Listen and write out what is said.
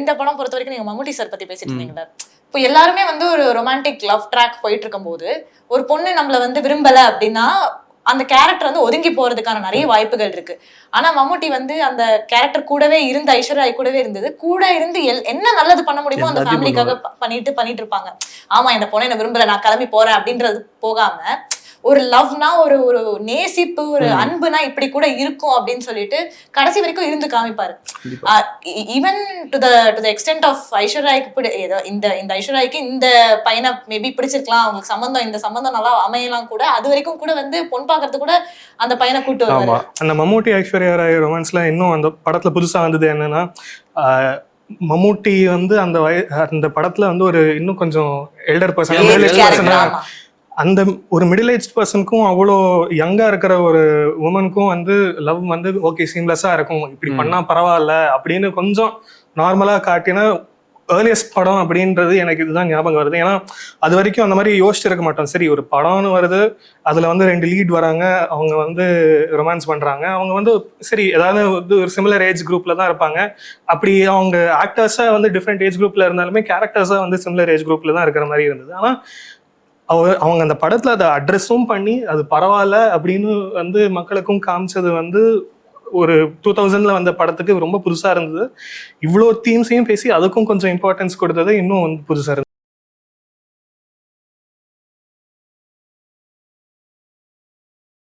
இந்த படம் பொறுத்த வரைக்கும் நீங்க மம்முட்டி சார் பத்தி பேசிட்டு இருந்தீங்களா, இப்போ எல்லாருமே வந்து ஒரு ரொமான்டிக் லவ் ட்ராக் போயிட்டு இருக்கும் போது ஒரு பொண்ணு நம்மள வந்து விரும்பல அப்படின்னா அந்த கேரக்டர் வந்து ஒதுங்கி போறதுக்கான நிறைய வாய்ப்புகள் இருக்கு. ஆனா மம்முட்டி வந்து அந்த கேரக்டர் கூடவே இருந்து ஐஸ்வர்யா கூடவே இருந்தது, கூட இருந்து என்ன நல்லது பண்ண முடியுமோ அந்த ஃபேமிலிக்காக பண்ணிட்டு இருப்பாங்க. ஆமா இந்த பொண்ணை என்ன விரும்பல நான் கிளம்பி போறேன் அப்படின்றது போகாம ஒரு லவ்னா ஒரு ஒரு நேசிப்பு ஒரு அன்புனா இப்படி கூட இருக்கும் அப்படின்னு சொல்லிட்டு கடைசி வரைக்கும் இருந்து காமிப்பாரு. Even to the extent of ஐஸ்வர்யாக்கு இந்த ஐஸ்வர்யாக்கு இந்த பையனை மேபி பிடிச்சிருக்கலாம், அவங்களுக்கு சம்பந்தம் இந்த சம்பந்தம் நல்லா அமையலாம் கூட, அது வரைக்கும் கூட வந்து பொன் பாக்குறது கூட அந்த பையனை கூட்டு வருவாரு. அந்த மம்முட்டி ஐஸ்வர்யா ராய் ரொமான்ஸ்ல இன்னும் அந்த படத்துல புதுசா வந்தது என்னன்னா, மம்முட்டி வந்து அந்த படத்துல வந்து ஒரு இன்னும் கொஞ்சம் எல்டர் பர்சன், அந்த ஒரு மிடில் ஏஜ் பர்சனுக்கும் அவ்வளோ யங்கா இருக்கிற ஒரு உமனுக்கும் வந்து லவ் வந்து ஓகே சீம்லெஸ்ஸா இருக்கும், இப்படி பண்ணா பரவாயில்ல அப்படின்னு கொஞ்சம் நார்மலா காட்டினா ஏர்லியஸ்ட் படம் அப்படின்றது எனக்கு இதுதான் ஞாபகம் வருது. ஏன்னா அது வரைக்கும் அந்த மாதிரி யோசிச்சிருக்க மாட்டோம். சரி ஒரு படம்னு வருது, அதுல வந்து 2 லீட் வராங்க, அவங்க வந்து ரொமான்ஸ் பண்றாங்க, அவங்க வந்து சரி ஏதாவது வந்து ஒரு சிமிலர் ஏஜ் குரூப்ல தான் இருப்பாங்க, அப்படி அவங்க ஆக்டர்ஸா வந்து டிஃப்ரெண்ட் ஏஜ் குரூப்ல இருந்தாலுமே கேரக்டர்ஸா வந்து சிமிலர் ஏஜ் குரூப்ல தான் இருக்கிற மாதிரி இருந்தது. ஆனா அவங்க அந்த படத்துல அதை அட்ரஸும் பண்ணி அது பரவாயில்ல அப்படின்னு வந்து மக்களுக்கும் காமிச்சது வந்து ஒரு 2000ல வந்த படத்துக்கு ரொம்ப புதுசா இருந்தது. இவ்வளோ தீம்ஸையும் பேசி அதுக்கும் கொஞ்சம் இம்பார்ட்டன்ஸ் கொடுத்தது இன்னும் வந்து புதுசா இருந்தது.